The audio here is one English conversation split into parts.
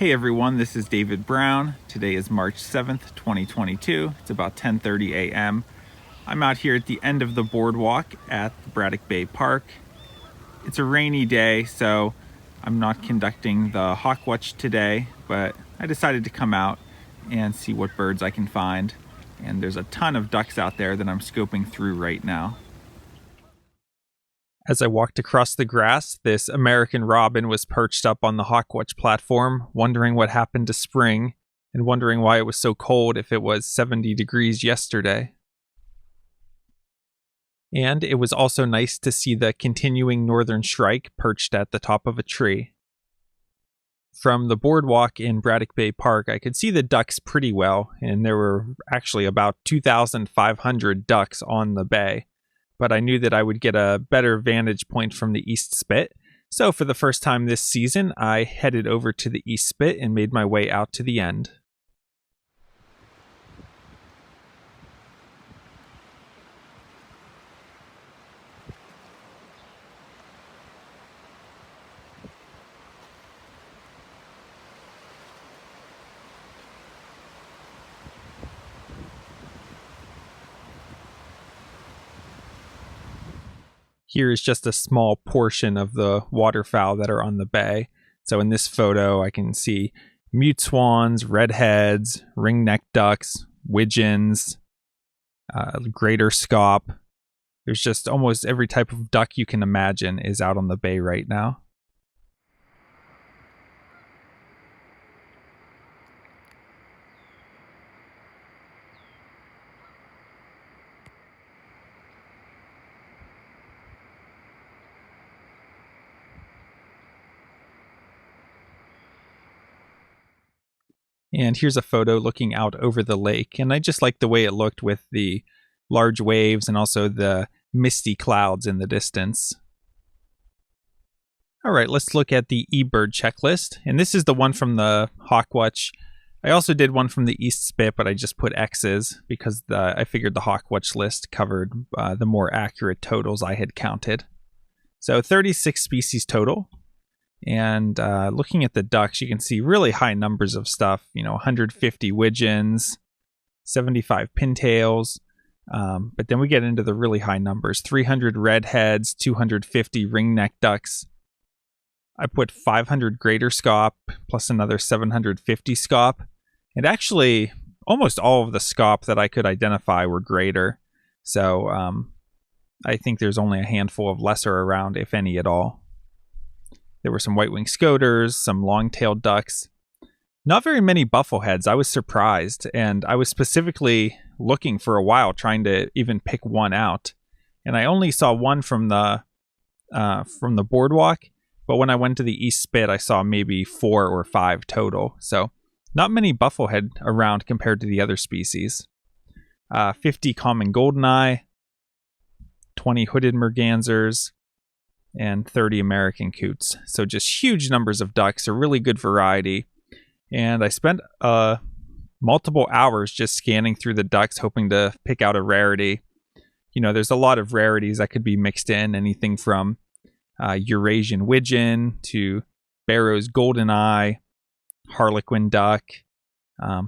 Hey everyone, this is David Brown. Today is March 7th, 2022. It's about 10:30 a.m. I'm out here at the end of the boardwalk at the Braddock Bay Park. It's a rainy day, so I'm not conducting the Hawk Watch today, but I decided to come out and see what birds I can find. And there's a ton of ducks out there that I'm scoping through right now. As I walked across the grass, this American robin was perched up on the Hawk Watch platform, wondering what happened to spring, and wondering why it was so cold if it was 70 degrees yesterday. And it was also nice to see the continuing northern shrike perched at the top of a tree. From the boardwalk in Braddock Bay Park, I could see the ducks pretty well, and there were actually about 2,500 ducks on the bay. But I knew that I would get a better vantage point from the East Spit. So for the first time this season, I headed over to the East Spit and made my way out to the end. Here is just a small portion of the waterfowl that are on the bay. So in this photo, I can see mute swans, redheads, ring-necked ducks, widgeons, greater scaup. There's just almost every type of duck you can imagine is out on the bay right now. And here's a photo looking out over the lake. And I just like the way it looked with the large waves and also the misty clouds in the distance. All right, let's look at the eBird checklist. And this is the one from the Hawk Watch. I also did one from the East Spit, but I just put X's because I figured the Hawk Watch list covered the more accurate totals I had counted. So 36 species total. And looking at the ducks, you can see really high numbers of stuff, 150 widgeons, 75 pintails. But then we get into the really high numbers, 300 redheads, 250 ring-necked ducks. I put 500 greater scaup plus another 750 scaup. And actually, almost all of the scaup that I could identify were greater. So I think there's only a handful of lesser around, if any at all. There were some white-winged scoters, some long-tailed ducks. Not very many buffleheads. I was surprised, and I was specifically looking for a while, trying to even pick one out. And I only saw one from the boardwalk, but when I went to the East Spit, I saw maybe 4 or 5 total. So not many bufflehead around compared to the other species. 50 common goldeneye, 20 hooded mergansers, and 30 American coots. So just huge numbers of ducks, a really good variety. And I spent multiple hours just scanning through the ducks, hoping to pick out a rarity. There's a lot of rarities that could be mixed in, anything from Eurasian widgeon to Barrow's goldeneye, harlequin duck. I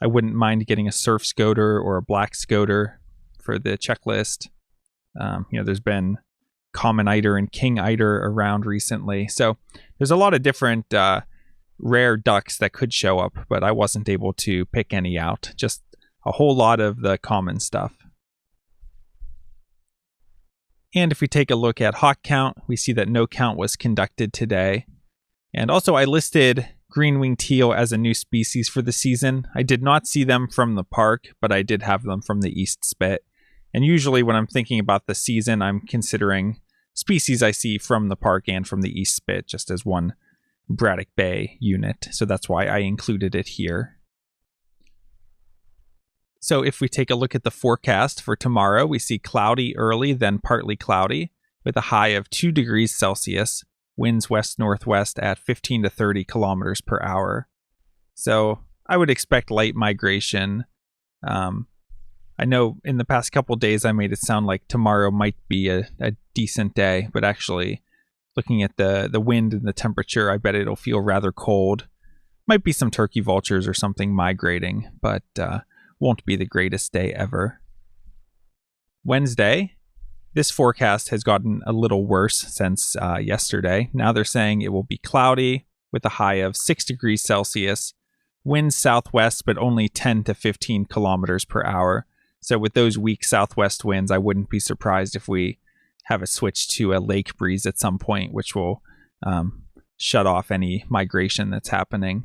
wouldn't mind getting a surf scoter or a black scoter for the checklist. There's been common eider and king eider around recently. So there's a lot of different rare ducks that could show up, but I wasn't able to pick any out. Just a whole lot of the common stuff. And if we take a look at hawk count, we see that no count was conducted today. And also I listed green-winged teal as a new species for the season. I did not see them from the park, but I did have them from the East Spit. And usually when I'm thinking about the season, I'm considering species I see from the park and from the East Spit just as one Braddock Bay unit. So that's why I included it here. So if we take a look at the forecast for tomorrow, we see cloudy early, then partly cloudy, with a high of 2 degrees Celsius, winds west-northwest at 15 to 30 kilometers per hour. So I would expect light migration. I know in the past couple days I made it sound like tomorrow might be a decent day, but actually looking at the wind and the temperature, I bet it'll feel rather cold. Might be some turkey vultures or something migrating, but won't be the greatest day ever. Wednesday, this forecast has gotten a little worse since yesterday. Now they're saying it will be cloudy with a high of 6 degrees Celsius, winds southwest but only 10 to 15 kilometers per hour. So with those weak southwest winds, I wouldn't be surprised if we have a switch to a lake breeze at some point, which will shut off any migration that's happening.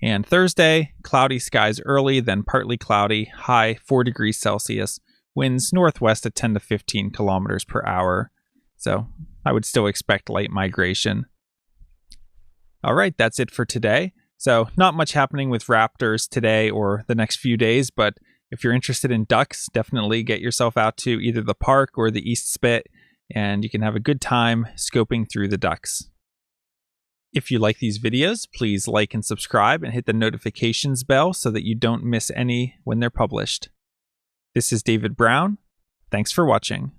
And Thursday, cloudy skies early, then partly cloudy, high 4 degrees Celsius, winds northwest at 10 to 15 kilometers per hour. So I would still expect light migration. All right, that's it for today. So not much happening with raptors today or the next few days, but if you're interested in ducks, definitely get yourself out to either the park or the East Spit, and you can have a good time scoping through the ducks. If you like these videos, please like and subscribe and hit the notifications bell so that you don't miss any when they're published. This is David Brown. Thanks for watching.